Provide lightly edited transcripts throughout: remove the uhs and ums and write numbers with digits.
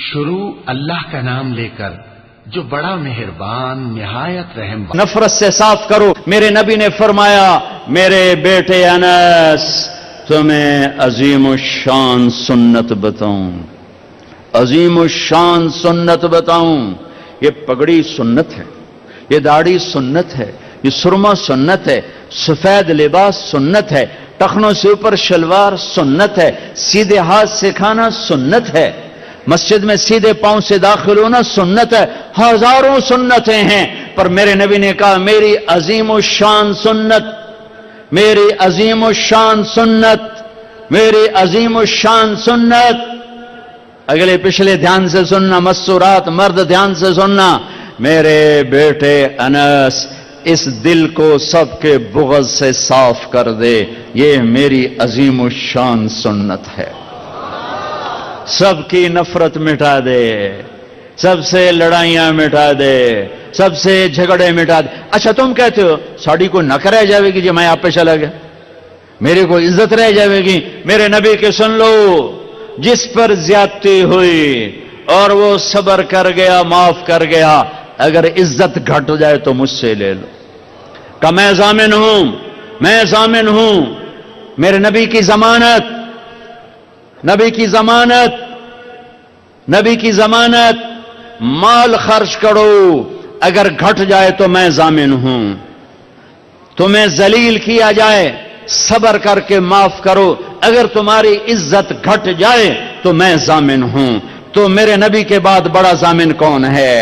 شروع اللہ کا نام لے کر جو بڑا مہربان نہایت رحم نفرت سے صاف کرو. میرے نبی نے فرمایا میرے بیٹے انس تمہیں عظیم الشان سنت بتاؤں, عظیم الشان سنت بتاؤں. یہ پگڑی سنت ہے, یہ داڑھی سنت ہے, یہ سرما سنت ہے, سفید لباس سنت ہے, ٹخنوں سے اوپر شلوار سنت ہے, سیدھے ہاتھ سے کھانا سنت ہے, مسجد میں سیدھے پاؤں سے داخل ہونا سنت ہے. ہزاروں سنتیں ہیں, پر میرے نبی نے کہا میری عظیم الشان سنت, میری عظیم الشان سنت, میری عظیم الشان سنت. اگلے پچھلے دھیان سے سننا, مسورات مرد دھیان سے سننا. میرے بیٹے انس اس دل کو سب کے بغض سے صاف کر دے, یہ میری عظیم الشان سنت ہے. سب کی نفرت مٹا دے, سب سے لڑائیاں مٹا دے, سب سے جھگڑے مٹا دے. اچھا تم کہتے ہو ساڑی کو نک رہ جاوے گی جی میں آپ پہ چلا گیا, میرے کو عزت رہ جاوے گی. میرے نبی کے سن لو, جس پر زیادتی ہوئی اور وہ صبر کر گیا, معاف کر گیا, اگر عزت گھٹ جائے تو مجھ سے لے لو. کہ میں ضامن ہوں, میں ضامن ہوں. میرے نبی کی ضمانت, نبی کی ضمانت, نبی کی ضمانت. مال خرچ کرو, اگر گھٹ جائے تو میں ضامن ہوں. تمہیں ذلیل کیا جائے صبر کر کے معاف کرو, اگر تمہاری عزت گھٹ جائے تو میں ضامن ہوں. تو میرے نبی کے بعد بڑا ضامن کون ہے؟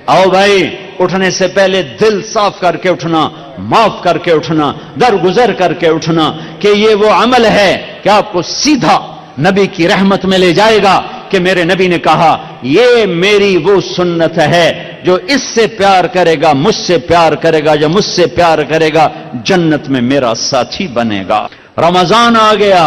آؤ بھائی, اٹھنے سے پہلے دل صاف کر کے اٹھنا, معاف کر کے اٹھنا, درگزر کر کے اٹھنا, کہ یہ وہ عمل ہے کہ آپ کو سیدھا نبی کی رحمت میں لے جائے گا. کہ میرے نبی نے کہا یہ میری وہ سنت ہے, جو اس سے پیار کرے گا مجھ سے پیار کرے گا, جو مجھ سے پیار کرے گا جنت میں میرا ساتھی بنے گا. رمضان آ گیا,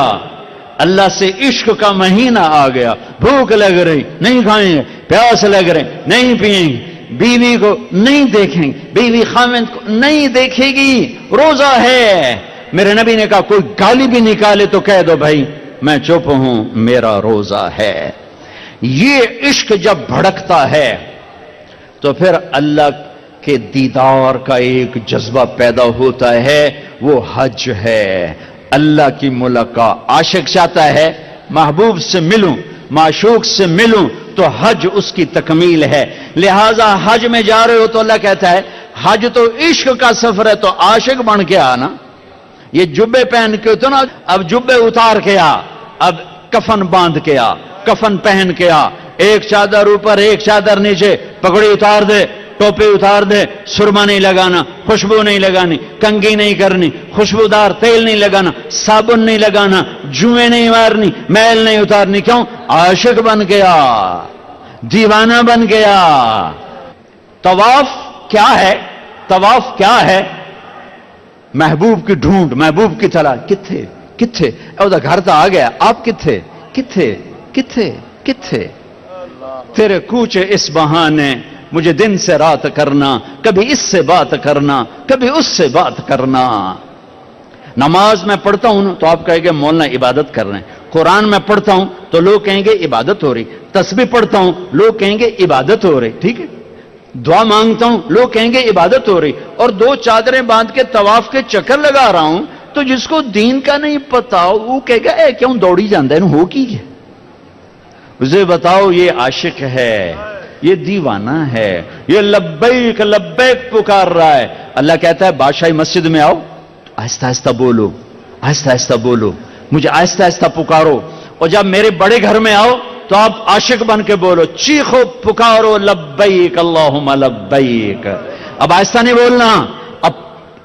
اللہ سے عشق کا مہینہ آ گیا. بھوک لگ رہی نہیں کھائیں گے, پیاس لگ رہی نہیں پیئیں گے, بیوی کو نہیں دیکھیں گے, بیوی خاوند کو نہیں دیکھے گی, روزہ ہے. میرے نبی نے کہا کوئی گالی بھی نکالے تو کہہ دو بھائی میں چپ ہوں, میرا روزہ ہے. یہ عشق جب بھڑکتا ہے تو پھر اللہ کے دیدار کا ایک جذبہ پیدا ہوتا ہے, وہ حج ہے, اللہ کی ملاقات. عاشق چاہتا ہے محبوب سے ملوں, معشوق سے ملوں, تو حج اس کی تکمیل ہے. لہذا حج میں جا رہے ہو تو اللہ کہتا ہے حج تو عشق کا سفر ہے, تو عاشق بن کے آنا. یہ جبے پہن کے تو نا, اب جبے اتار کے آ, اب کفن باندھ کے آ, کفن پہن کے آ, ایک چادر اوپر ایک چادر نیچے, پگڑی اتار دے, ٹوپی اتار دے, سرما نہیں لگانا, خوشبو نہیں لگانی, کنگھی نہیں کرنی, خوشبودار تیل نہیں لگانا, صابن نہیں لگانا, جوئیں نہیں مارنی, میل نہیں اتارنی. کیوں؟ عاشق بن گیا, دیوانہ بن گیا. طواف کیا ہے؟ طواف کیا ہے؟ محبوب کی ڈھونڈ, محبوب کی تلاش. کتھے کتھے گھر تو آ گیا, آپ کتھے کتھے کتھے کتھے؟ تیرے کوچے اس بہانے مجھے دن سے رات کرنا, کبھی اس سے بات کرنا, کبھی اس سے بات کرنا. نماز میں پڑھتا ہوں تو آپ کہیں گے مولانا عبادت کر رہے ہیں. قرآن میں پڑھتا ہوں تو لوگ کہیں گے عبادت ہو رہی. تسبیح پڑھتا ہوں لوگ کہیں گے عبادت ہو رہی. ٹھیک ہے, دعا مانگتا ہوں لوگ کہیں گے عبادت ہو رہی. اور دو چادریں باندھ کے طواف کے چکر لگا رہا ہوں, تو جس کو دین کا نہیں پتا وہ کہے گا اے کیوں دوڑی جاندہ ہے, ہو کی ہے. اسے بتاؤ یہ عاشق ہے, یہ دیوانہ ہے, یہ لبیک لبیک پکار رہا ہے. اللہ کہتا ہے بادشاہی مسجد میں آؤ, آہستہ آہستہ بولو, آہستہ آہستہ بولو, مجھے آہستہ آہستہ پکارو. اور جب میرے بڑے گھر میں آؤ تو آپ عاشق بن کے بولو, چیخو پکارو لبیک اللہم لبیک. اب آہستہ نہیں بولنا, اب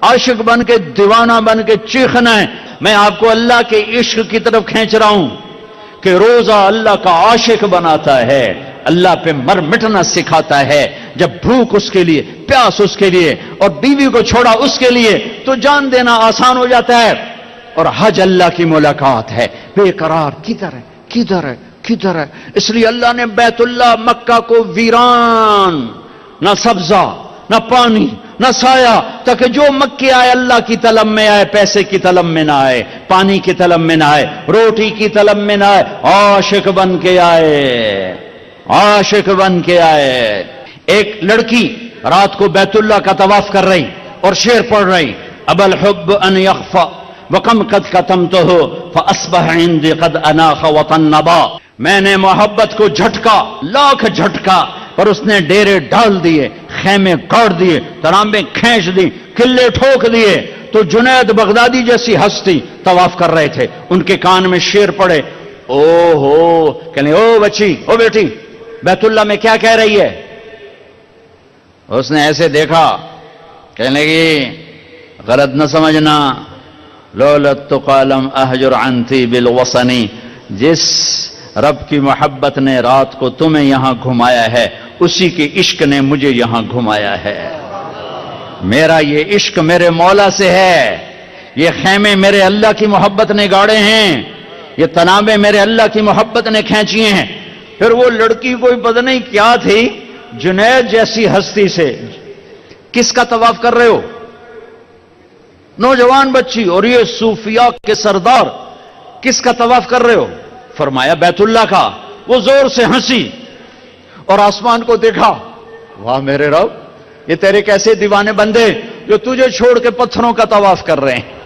عاشق بن کے دیوانہ بن کے چیخنا ہے. میں آپ کو اللہ کے عشق کی طرف کھینچ رہا ہوں کہ روزہ اللہ کا عاشق بناتا ہے, اللہ پہ مر مٹنا سکھاتا ہے. جب بھوک اس کے لیے, پیاس اس کے لیے, اور بیوی کو چھوڑا اس کے لیے, تو جان دینا آسان ہو جاتا ہے. اور حج اللہ کی ملاقات ہے. بے قرار کدھر ہے, کدھر ہے, کدھر ہے. اس لیے اللہ نے بیت اللہ مکہ کو ویران, نہ سبزہ نہ پانی نہ سایہ, تاکہ جو مکے آئے اللہ کی طلب میں آئے, پیسے کی طلب میں نہ آئے, پانی کی طلب میں نہ آئے, روٹی کی طلب میں نہ آئے, عاشق بن کے آئے. عاشق بن کے آئے. ایک لڑکی رات کو بیت اللہ کا طواف کر رہی اور شعر پڑھ رہی, اب الحب ان یخفا وکم قد کتمتہ فاصبح عندی قد اناخ وطنبا. میں نے محبت کو جھٹکا, لاکھ جھٹکا, پر اس نے ڈیرے ڈال دیے, خیمے گاڑ دیے, ترامبیں کھینچ دی, قلعے ٹھوک دیے. تو جنید بغدادی جیسی ہستی طواف کر رہے تھے, ان کے کان میں شعر پڑے. او ہو, کہنے او بچی, او بیٹی, بیت اللہ میں کیا کہہ رہی ہے؟ اس نے ایسے دیکھا, کہنے لگی غلط نہ سمجھنا, لولت تقالم احجر عنتی بالوصنی, جس رب کی محبت نے رات کو تمہیں یہاں گھمایا ہے, اسی کے عشق نے مجھے یہاں گھمایا ہے. میرا یہ عشق میرے مولا سے ہے, یہ خیمے میرے اللہ کی محبت نے گاڑے ہیں, یہ تنابیں میرے اللہ کی محبت نے کھینچی ہیں. پھر وہ لڑکی کوئی پتہ نہیں کیا تھی, جنید جیسی ہستی سے کس کا طواف کر رہے ہو؟ نوجوان بچی, اور یہ صوفیاء کے سردار کس کا طواف کر رہے ہو؟ فرمایا بیت اللہ کا. وہ زور سے ہنسی اور آسمان کو دیکھا, واہ میرے رب, یہ تیرے کیسے دیوانے بندے جو تجھے چھوڑ کے پتھروں کا طواف کر رہے ہیں,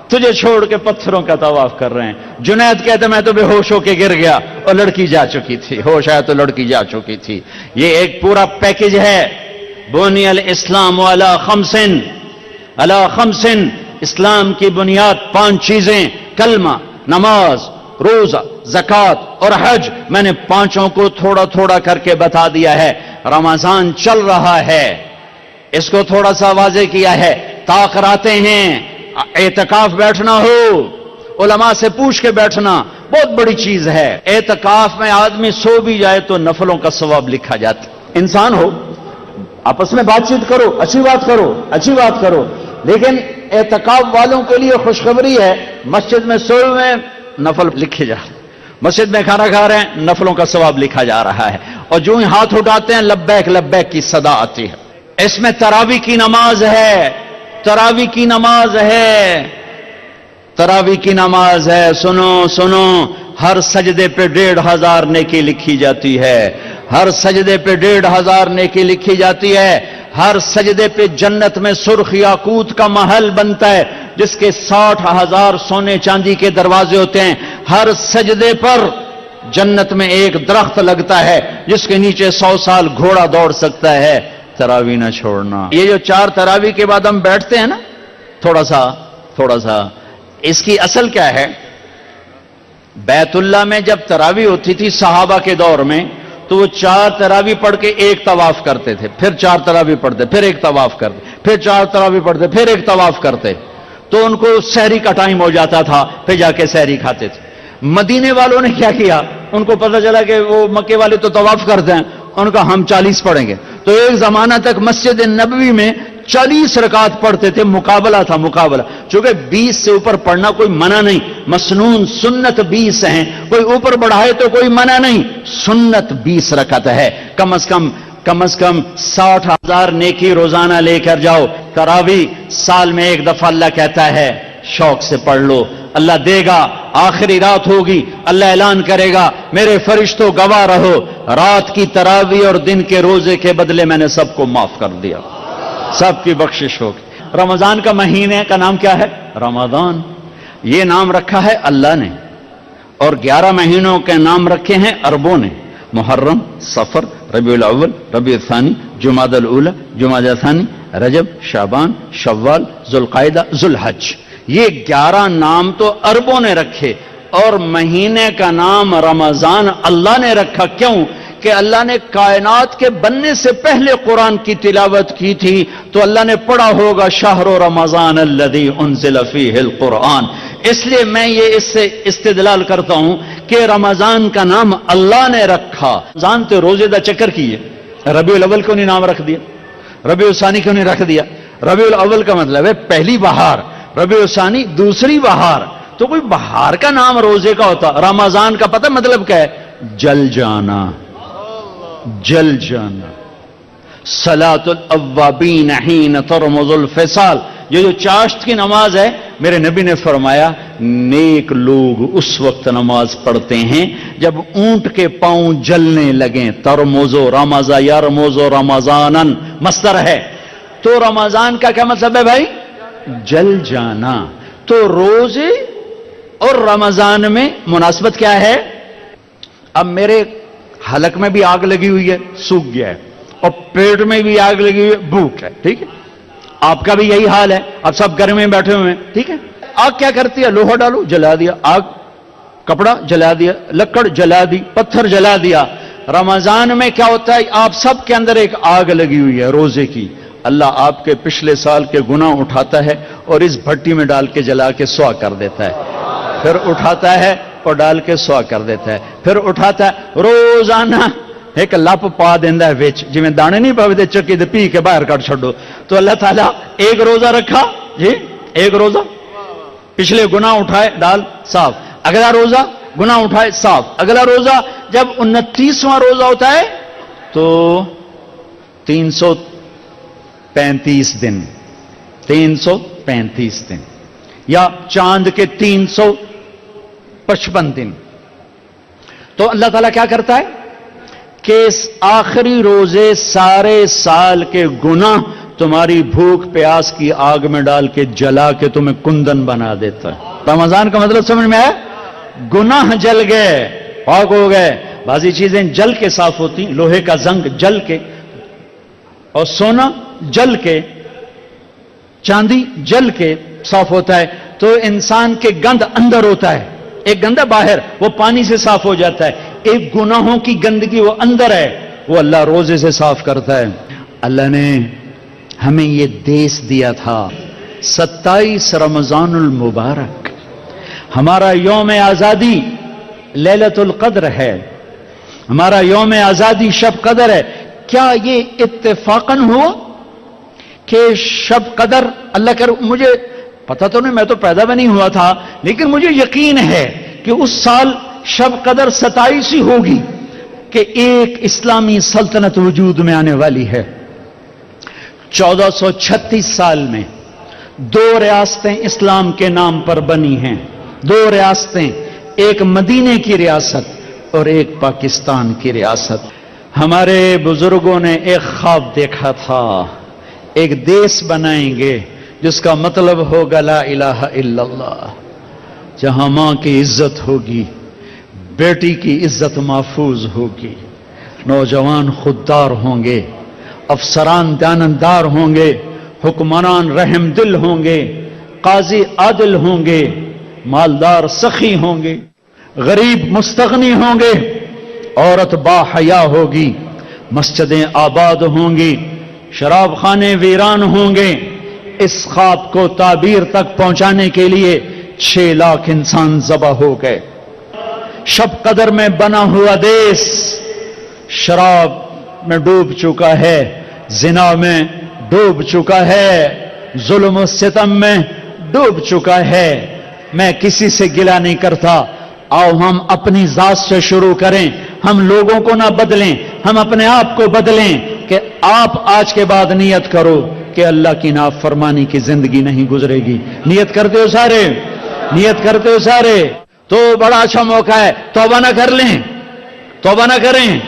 تجھے چھوڑ کے پتھروں کا طواف کر رہے ہیں. جنید کہتے میں تو بے ہوش ہو کے گر گیا, اور لڑکی جا چکی تھی, ہوش آیا تو لڑکی جا چکی تھی. یہ ایک پورا پیکج ہے. بنی الاسلام علی خمسن, علی خمسن, اسلام کی بنیاد 5 چیزیں, کلمہ, نماز, روزہ, زکوٰۃ اور حج. میں نے 5 کو تھوڑا تھوڑا کر کے بتا دیا ہے. رمضان چل رہا ہے, اس کو تھوڑا سا واضح کیا ہے. طاق راتیں ہیں, اعتکاف بیٹھنا ہو, علماء سے پوچھ کے بیٹھنا بہت بڑی چیز ہے. اعتکاف میں آدمی سو بھی جائے تو نفلوں کا ثواب لکھا جاتا. انسان ہو, آپس میں بات چیت کرو, اچھی بات کرو, اچھی بات کرو, لیکن اعتکاف والوں کے لیے خوشخبری ہے, مسجد میں سوئے ہوئے نفل لکھے جا رہے ہیں, مسجد میں کھانا کھا رہے ہیں نفلوں کا ثواب لکھا جا رہا ہے, اور جو ہی ہاتھ اٹھاتے ہیں لبیک لبیک کی صدا آتی ہے. اس میں تراویح کی نماز ہے, تراویح کی نماز ہے, تراویح کی نماز ہے. سنو سنو, ہر سجدے پہ 1500 نیکی لکھی جاتی ہے, ہر سجدے پہ 1500 نیکی لکھی جاتی ہے. ہر سجدے پہ جنت میں سرخ یاقوت کا محل بنتا ہے جس کے 60,000 سونے چاندی کے دروازے ہوتے ہیں. ہر سجدے پر جنت میں ایک درخت لگتا ہے جس کے نیچے 100 سال گھوڑا دوڑ سکتا ہے. تراویح نہ چھوڑنا. یہ جو 4 تراویح کے بعد ہم بیٹھتے ہیں نا, تھوڑا سا, اس کی اصل کیا ہے؟ بیت اللہ میں جب تراویح ہوتی تھی صحابہ کے دور میں, تو وہ 4 تراویح پڑھ کے ایک طواف کرتے تھے, پھر 4 تراویح پڑھتے, پھر ایک طواف کرتے, پھر 4 تراویح پڑھتے, پھر ایک طواف کرتے. تو ان کو سحری کا ٹائم ہو جاتا تھا, پھر جا کے سحری کھاتے تھے. مدینے والوں نے کیا کیا, ان کو پتہ چلا کہ وہ مکے والے تو طواف کرتے ہیں, ان کا ہم 40 پڑھیں گے. تو ایک زمانہ تک مسجد نبوی میں 40 رکعت پڑھتے تھے, مقابلہ تھا, مقابلہ. چونکہ 20 سے اوپر پڑھنا کوئی منع نہیں, مسنون سنت 20 ہیں, کوئی اوپر بڑھائے تو کوئی منع نہیں, سنت 20 رکعت ہے. کم از کم 60,000 نیکی روزانہ لے کر جاؤ. تراویح سال میں ایک دفعہ اللہ کہتا ہے شوق سے پڑھ لو, اللہ دے گا. آخری رات ہوگی, اللہ اعلان کرے گا میرے فرشتوں گواہ رہو, رات کی تراویح اور دن کے روزے کے بدلے میں نے سب کو معاف کر دیا, سب کی بخشش ہوگی. رمضان کا مہینے کا نام کیا ہے؟ رمضان. یہ نام رکھا ہے اللہ نے, اور 11 مہینوں کے نام رکھے ہیں عربوں نے, محرم, صفر, ربیع الاول, ربیع الثانی, جمادی الاولی, جمادی الثانی, رجب, شعبان, شوال, ذوالقعدہ, ذوالحج. یہ 11 نام تو عربوں نے رکھے, اور مہینے کا نام رمضان اللہ نے رکھا. کیوں؟ کہ اللہ نے کائنات کے بننے سے پہلے قرآن کی تلاوت کی تھی, تو اللہ نے پڑھا ہوگا شہر رمضان الذی انزل فیہ القرآن. اس لیے میں یہ اس سے استدلال کرتا ہوں کہ رمضان کا نام اللہ نے رکھا. جانتے روزے دا چکر کیے, ربیع الاول کیوں نہیں نام رکھ دیا, ربیع الثانی کیوں نہیں رکھ دیا؟ ربیع الاول کا مطلب ہے پہلی بہار, ربیع الثانی دوسری بہار. تو کوئی بہار کا نام روزے کا ہوتا. رمضان کا پتہ مطلب کیا ہے؟ جل جانا, جل جانا. صلاۃ الاوابین حین ترمض الفصال, یہ جو چاشت کی نماز ہے میرے نبی نے فرمایا نیک لوگ اس وقت نماز پڑھتے ہیں جب اونٹ کے پاؤں جلنے لگیں. ترموزو رمضا یرموزو رمضانن مصدر ہے. تو رمضان کا کیا مطلب ہے بھائی؟ جل جانا. تو روزے اور رمضان میں مناسبت کیا ہے؟ اب میرے حلق میں بھی آگ لگی ہوئی ہے، سوکھ گیا ہے، اور پیٹ میں بھی آگ لگی ہوئی ہے، بھوک ہے. ٹھیک ہے، آپ کا بھی یہی حال ہے. اب سب گھر میں بیٹھے ہوئے ہیں. ٹھیک ہے، آگ کیا کرتی ہے؟ لوہا ڈالو جلا دیا، آگ کپڑا جلا دیا، لکڑ جلا دی، پتھر جلا دیا. رمضان میں کیا ہوتا ہے؟ آپ سب کے اندر ایک آگ لگی ہوئی ہے روزے کی. اللہ آپ کے پچھلے سال کے گناہ اٹھاتا ہے اور اس بھٹی میں ڈال کے جلا کے سوا کر دیتا ہے. پھر اٹھاتا ہے اور ڈال کے سوا کر دیتا ہے. پھر اٹھاتا ہے روزانہ ایک لپ پا دینا ہے وچ، جی میں دانے نہیں پاوے چکی دے پی کے باہر کٹ چھڈو. تو اللہ تعالیٰ ایک روزہ رکھا، جی ایک روزہ، پچھلے گناہ اٹھائے ڈال صاف، اگلا روزہ گناہ اٹھائے صاف، اگلا روزہ. جب 29واں روزہ ہوتا ہے تو 335 دن، 335 دن، یا چاند کے 355 دن. تو اللہ تعالیٰ کیا کرتا ہے کہ اس آخری روزے سارے سال کے گناہ تمہاری بھوک پیاس کی آگ میں ڈال کے جلا کے تمہیں کندن بنا دیتا ہے. رمضان کا مطلب سمجھ میں ہے؟ گناہ جل گئے، پاک ہو گئے. بعضی چیزیں جل کے صاف ہوتی، لوہے کا زنگ جل کے، اور سونا جل کے، چاندی جل کے صاف ہوتا ہے. تو انسان کے گند اندر ہوتا ہے، ایک گندہ باہر، وہ پانی سے صاف ہو جاتا ہے. ایک گناہوں کی گندگی وہ اندر ہے، وہ اللہ روزے سے صاف کرتا ہے. اللہ نے ہمیں یہ دیس دیا تھا. 27 رمضان المبارک ہمارا یوم آزادی لیلۃ القدر ہے، ہمارا یوم آزادی شب قدر ہے. کیا یہ اتفاقاً ہوا کہ شب قدر، اللہ کر، مجھے پتہ تو نہیں، میں تو پیدا بھی نہیں ہوا تھا، لیکن مجھے یقین ہے کہ اس سال شب قدر 27 ہی ہوگی کہ ایک اسلامی سلطنت وجود میں آنے والی ہے. 1436 سال میں 2 ریاستیں اسلام کے نام پر بنی ہیں. 2 ریاستیں، ایک مدینے کی ریاست اور ایک پاکستان کی ریاست. ہمارے بزرگوں نے ایک خواب دیکھا تھا، ایک دیس بنائیں گے جس کا مطلب ہوگا لا الہ الا اللہ، جہاں ماں کی عزت ہوگی، بیٹی کی عزت محفوظ ہوگی، نوجوان خوددار ہوں گے، افسران دیانتدار ہوں گے، حکمران رحم دل ہوں گے، قاضی عادل ہوں گے، مالدار سخی ہوں گے، غریب مستغنی ہوں گے، عورت با حیا ہوگی، مسجدیں آباد ہوں گی، شراب خانے ویران ہوں گے. اس خواب کو تعبیر تک پہنچانے کے لیے 6 لاکھ انسان ذبح ہو گئے. شب قدر میں بنا ہوا دیس شراب میں ڈوب چکا ہے، زنا میں ڈوب چکا ہے، ظلم و ستم میں ڈوب چکا ہے. میں کسی سے گلہ نہیں کرتا. آؤ ہم اپنی ذات سے شروع کریں، ہم لوگوں کو نہ بدلیں، ہم اپنے آپ کو بدلیں کہ آپ آج کے بعد نیت کرو کہ اللہ کی نافرمانی کی زندگی نہیں گزرے گی. نیت کرتے ہو سارے؟ نیت کرتے ہو سارے؟ تو بڑا اچھا موقع ہے، توبہ نہ کر لیں، توبہ نہ کریں.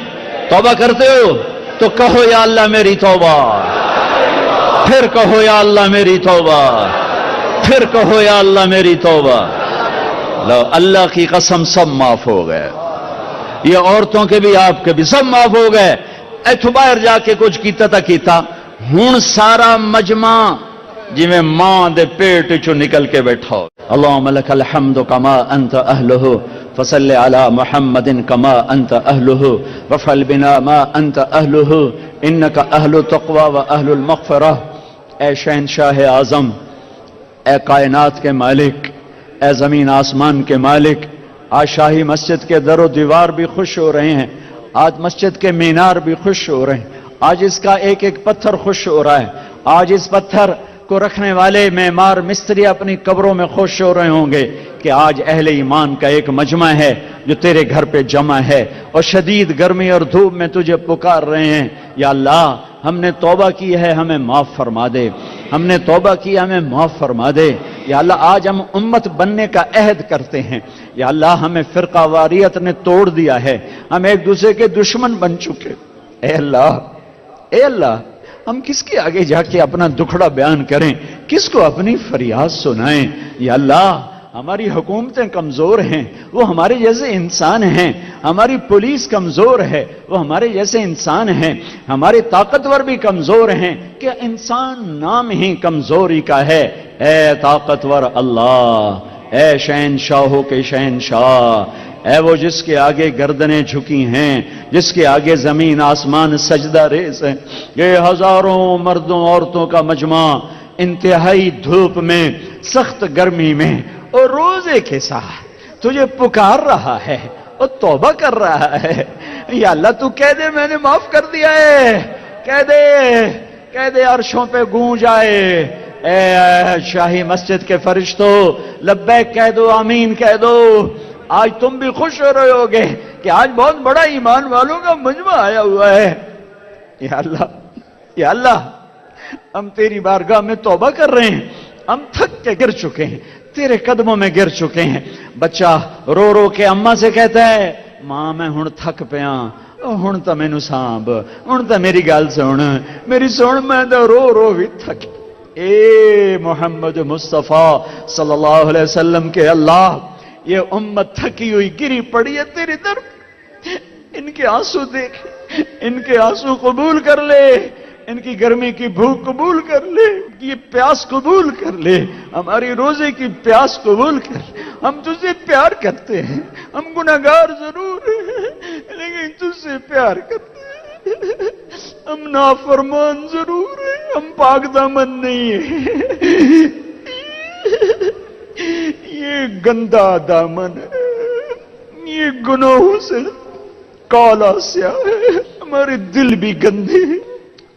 توبہ کرتے ہو تو کہو یا اللہ میری توبہ، پھر کہو یا اللہ میری توبہ، پھر کہو یا اللہ میری توبہ. لو اللہ کی قسم سب معاف ہو گئے، یہ عورتوں کے بھی آپ کے بھی سب معاف ہو گئے. ایتھو باہر جا کے کچھ کیتا تا کیتا، ہون سارا مجمع جی میں ماں دے پیٹ چو نکل کے بیٹھا ہو. اللہم لک الحمد کما انت اہلہ فصل علی محمد کما انت اہلہ وفعل بنا ما انت اہلہ انک اہل تقوی و اہل المغفرہ. اے شہنشاہ اعظم، اے کائنات کے مالک، اے زمین آسمان کے مالک، آج شاہی مسجد کے در و دیوار بھی خوش ہو رہے ہیں، آج مسجد کے مینار بھی خوش ہو رہے ہیں، آج اس کا ایک ایک پتھر خوش ہو رہا ہے، آج اس پتھر کو رکھنے والے معمار مستری اپنی قبروں میں خوش ہو رہے ہوں گے کہ آج اہل ایمان کا ایک مجمع ہے جو تیرے گھر پہ جمع ہے اور شدید گرمی اور دھوپ میں تجھے پکار رہے ہیں. یا اللہ، ہم نے توبہ کی ہے، ہمیں معاف فرما دے، ہم نے توبہ کی، ہمیں معاف فرما دے. یا اللہ آج ہم امت بننے کا عہد کرتے ہیں، یا اللہ ہمیں فرقہ واریت نے توڑ دیا ہے، ہم ایک دوسرے کے دشمن بن چکے۔ اے اللہ ہم کس کے آگے جا کے اپنا دکھڑا بیان کریں، کس کو اپنی فریاد سنائیں؟ یا اللہ ہماری حکومتیں کمزور ہیں، وہ ہمارے جیسے انسان ہیں، ہماری پولیس کمزور ہے، وہ ہمارے جیسے انسان ہیں، ہمارے طاقتور بھی کمزور ہیں کہ انسان نام ہی کمزوری کا ہے۔ اے طاقتور اللہ، اے شہنشاہوں کے شہنشاہ، اے وہ جس کے آگے گردنیں جھکی ہیں، جس کے آگے زمین آسمان سجدہ ریز ہے، یہ ہزاروں مردوں عورتوں کا مجمع انتہائی دھوپ میں، سخت گرمی میں اور روزے کے ساتھ تجھے پکار رہا ہے اور توبہ کر رہا ہے۔ یا اللہ تو کہہ دے میں نے معاف کر دیا ہے، کہہ دے عرشوں پہ گونج آئے۔ اے شاہی مسجد کے فرشتوں لبیک کہہ دو، آمین کہہ دو۔ آج تم بھی خوش ہو رہے ہوگے کہ آج بہت بڑا ایمان والوں کا مجمع آیا ہوا ہے۔ یا اللہ ہم تیری بارگاہ میں توبہ کر رہے ہیں، ہم تھک کے گر چکے ہیں، تیرے قدموں میں گر چکے ہیں۔ بچہ رو رو کے اماں سے کہتا ہے ماں میں ہن تھک پیاں، ہن تو مینوں سانب، ہن تو میری گل سن، میری سن میں تو رو رو بھی تھک۔ اے محمد مصطفیٰ صلی اللہ علیہ وسلم کے اللہ، یہ امت تھکی ہوئی گری پڑی ہے تیرے در، ان کے آنسو دیکھ، ان کے آنسو قبول کر لے، ان کی گرمی کی بھوک قبول کر لے، یہ پیاس قبول کر لے، ہماری روزے کی پیاس قبول کر۔ ہم تجھ سے پیار کرتے ہیں، ہم گناہگار ضرور ہیں لیکن تجھ سے پیار کرتے ہیں، ہم نافرمان ضرور ہیں، ہم پاک دامن نہیں ہیں، یہ گندا دامن ہے، یہ گناہوں سے کالا سیاہ ہے، ہمارے دل بھی گندے ہیں،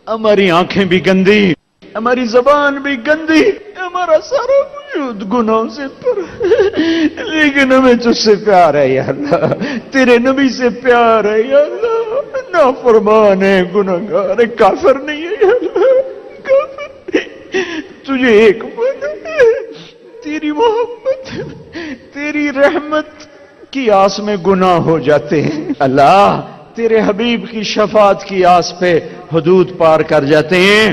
ہماری آنکھیں بھی گندی، ہماری زبان بھی گندی، ہمارا سارا وجود گناہوں سے پر ہے، لیکن ہمیں تجھ سے پیار ہے یا اللہ، تیرے نبی سے پیار ہے یا اللہ، نافرمان ہے، گناہگار ہے، کافر نہیں ہے یا اللہ، کافر نہیں، تجھے ایک من ہے، تیری محبت، تیری رحمت کی آس میں گناہ ہو جاتے ہیں اللہ، تیرے حبیب کی شفاعت کی آس پہ حدود پار کر جاتے ہیں،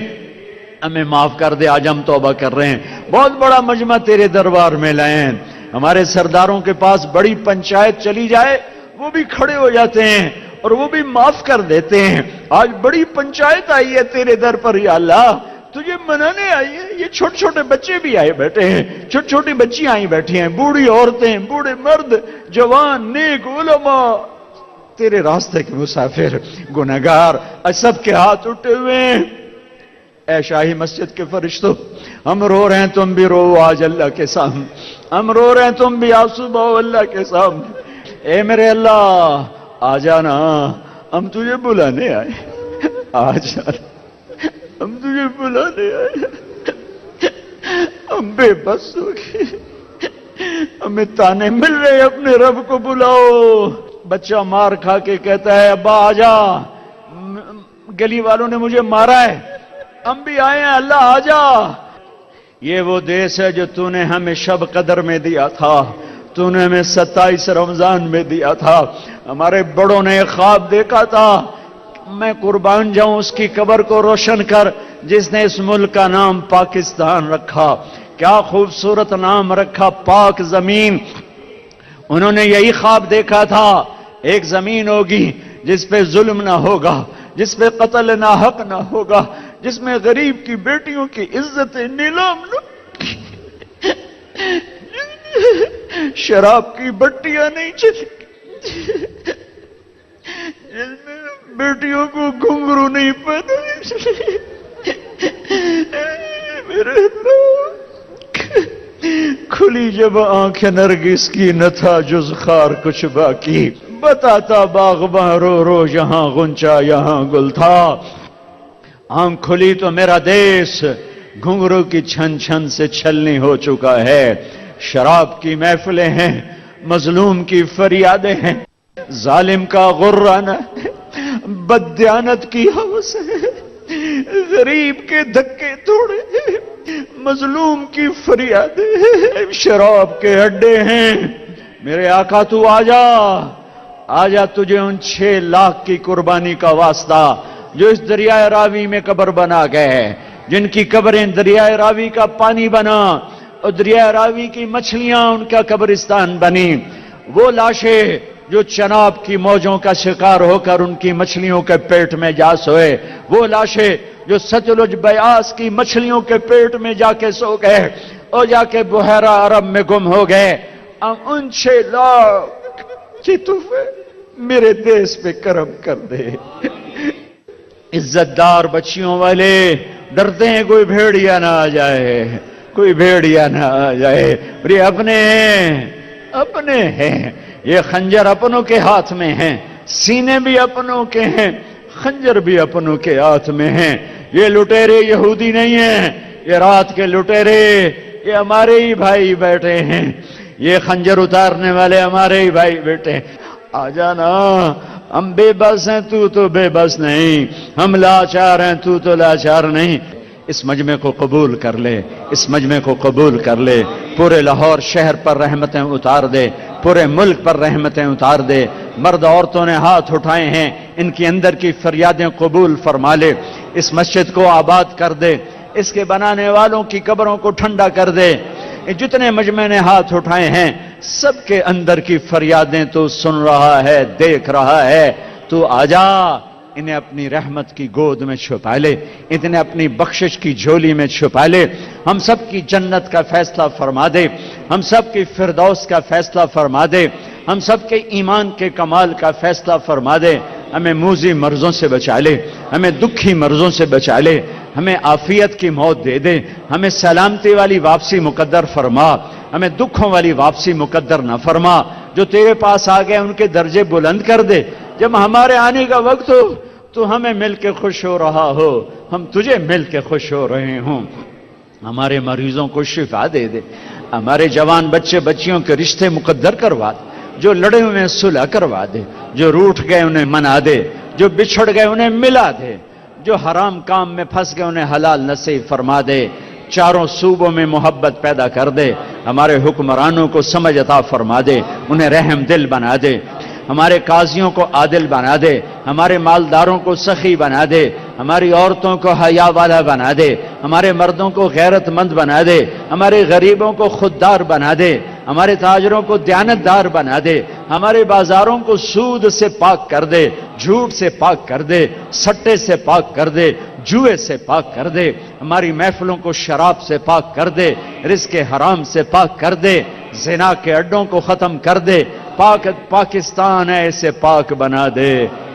ہمیں معاف کر دے۔ آج ہم توبہ کر رہے ہیں، بہت بڑا مجمع تیرے دربار میں لائے ہیں، ہمارے سرداروں کے پاس بڑی پنچایت چلی جائے وہ بھی کھڑے ہو جاتے ہیں اور وہ بھی معاف کر دیتے ہیں۔ آج بڑی پنچایت آئی ہے تیرے در پر یا اللہ، تجھے منانے آئی ہے، یہ چھوٹے چھوٹے بچے بھی آئے بیٹھے ہیں، چھوٹی چھوٹی بچیاں آئی بیٹھی ہیں، بوڑھی عورتیں، بوڑھے مرد، جوان، نیک، علماء، تیرے راستے کے مسافر، گنہگار، سب کے ہاتھ اٹھے ہوئے ہیں۔ اے شاہی مسجد کے فرشتوں، ہم رو رہے ہیں تم بھی رو آج اللہ کے سامنے، ہم رو رہے ہیں تم بھی آنسو بہو اللہ کے سامنے۔ اے میرے اللہ آ جانا، ہم تجھے بلانے آئے، آ جانا، ہم تجھے بلانے آئے، ہم بے بس ہو گئے، ہمیں تانے مل رہے اپنے رب کو بلاؤ۔ بچہ مار کھا کے کہتا ہے ابا آ جا، گلی والوں نے مجھے مارا ہے، ہم بھی آئے ہیں اللہ آ جا۔ یہ وہ دیس ہے جو تو نے ہمیں شب قدر میں دیا تھا، تو نے ہمیں 27 رمضان میں دیا تھا، ہمارے بڑوں نے ایک خواب دیکھا تھا، میں قربان جاؤں اس کی قبر کو روشن کر جس نے اس ملک کا نام پاکستان رکھا، کیا خوبصورت نام رکھا، پاک زمین۔ انہوں نے یہی خواب دیکھا تھا، ایک زمین ہوگی جس پہ ظلم نہ ہوگا، جس پہ قتل نہ حق نہ ہوگا، جس میں غریب کی بیٹیوں کی عزت نیلام نہ، شراب کی بٹیاں نہیں چلے، جس میں بیٹیوں کو گھنگرو نہیں پہنا، میرے کھلی جب آنکھ نرگس کی نہ تھا جز خار کچھ باقی، بتاتا باغباں رو رو یہاں غنچہ یہاں گل تھا۔ آنکھ کھلی تو میرا دیس گھنگرو کی چھن چھن سے چھلنی ہو چکا ہے، شراب کی محفلیں ہیں، مظلوم کی فریادیں ہیں، ظالم کا غرانہ ہے، بددیانت کی ہوس ہے، غریب کے دھکے توڑے، مظلوم کی فریادیں شراب کے اڈے ہیں. میرے آقا تو آجا تجھے ان 6 لاکھ کی قربانی کا واسطہ جو اس دریائے راوی میں قبر بنا گئے، جن کی قبریں دریائے راوی کا پانی بنا اور دریائے راوی کی مچھلیاں ان کا قبرستان بنی، وہ لاشیں جو چناب کی موجوں کا شکار ہو کر ان کی مچھلیوں کے پیٹ میں جا سوئے، وہ لاشیں جو ستلج بیاس کی مچھلیوں کے پیٹ میں جا کے سو گئے اور جا کے بحیرہ عرب میں گم ہو گئے. ان 6 لاکھ کی تحفے میرے دیس پہ کرم کر دے. عزت دار بچیوں والے ڈرتے ہیں کوئی بھیڑیا نہ آ جائے، کوئی بھیڑیا نہ آ جائے. یہ اپنے ہیں، یہ خنجر اپنوں کے ہاتھ میں ہیں، سینے بھی اپنوں کے ہیں، خنجر بھی اپنوں کے ہاتھ میں ہیں. یہ لٹیرے یہودی نہیں ہیں، یہ رات کے لٹیرے یہ ہمارے ہی بھائی بیٹھے ہیں، یہ خنجر اتارنے والے ہمارے ہی بھائی بیٹھے ہیں. آ جانا، ہم بے بس ہیں، تو بے بس نہیں، ہم لاچار ہیں، تو لاچار نہیں. اس مجمع کو قبول کر لے، اس مجمع کو قبول کر لے. پورے لاہور شہر پر رحمتیں اتار دے، پورے ملک پر رحمتیں اتار دے. مرد عورتوں نے ہاتھ اٹھائے ہیں، ان کی اندر کی فریادیں قبول فرما لے. اس مسجد کو آباد کر دے، اس کے بنانے والوں کی قبروں کو ٹھنڈا کر دے. جتنے مجمع نے ہاتھ اٹھائے ہیں سب کے اندر کی فریادیں تو سن رہا ہے، دیکھ رہا ہے. تو آجا، انہیں اپنی رحمت کی گود میں چھپا لے، انہیں اپنی بخشش کی جھولی میں چھپا لے. ہم سب کی جنت کا فیصلہ فرما دے، ہم سب کی فردوس کا فیصلہ فرما دے، ہم سب کے ایمان کے کمال کا فیصلہ فرما دے. ہمیں موذی مرضوں سے بچا لے، ہمیں دکھی مرضوں سے بچا لے، ہمیں عافیت کی موت دے دے، ہمیں سلامتی والی واپسی مقدر فرما، ہمیں دکھوں والی واپسی مقدر نہ فرما. جو تیرے پاس آ گئے ان کے درجے بلند کر دے. جب ہمارے آنے کا وقت ہو تو ہمیں مل کے خوش ہو رہا ہو، ہم تجھے مل کے خوش ہو رہے ہوں. ہمارے مریضوں کو شفا دے دے، ہمارے جوان بچے بچیوں کے رشتے مقدر کروا دے، جو لڑے ہوئے صلح کروا دے، جو روٹھ گئے انہیں منا دے، جو بچھڑ گئے انہیں ملا دے، جو حرام کام میں پھنس گئے انہیں حلال نصیب فرما دے. چاروں صوبوں میں محبت پیدا کر دے. ہمارے حکمرانوں کو سمجھ عطا فرما دے، انہیں رحم دل بنا دے. ہمارے قاضیوں کو عادل بنا دے، ہمارے مالداروں کو سخی بنا دے، ہماری عورتوں کو حیا والا بنا دے، ہمارے مردوں کو غیرت مند بنا دے، ہمارے غریبوں کو خوددار بنا دے، ہمارے تاجروں کو دیانتدار بنا دے، ہمارے بازاروں کو سود سے پاک کر دے، جھوٹ سے پاک کر دے، سٹے سے پاک کر دے، جوئے سے پاک کر دے. ہماری محفلوں کو شراب سے پاک کر دے، رزق حرام سے پاک کر دے، زنا کے اڈوں کو ختم کر دے. پاکستان ہے، اسے پاک بنا دے،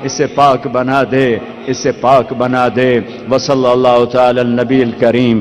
اسے پاک بنا دے، اسے پاک بنا دے. وصلی اللہ تعالی النبی الکریم.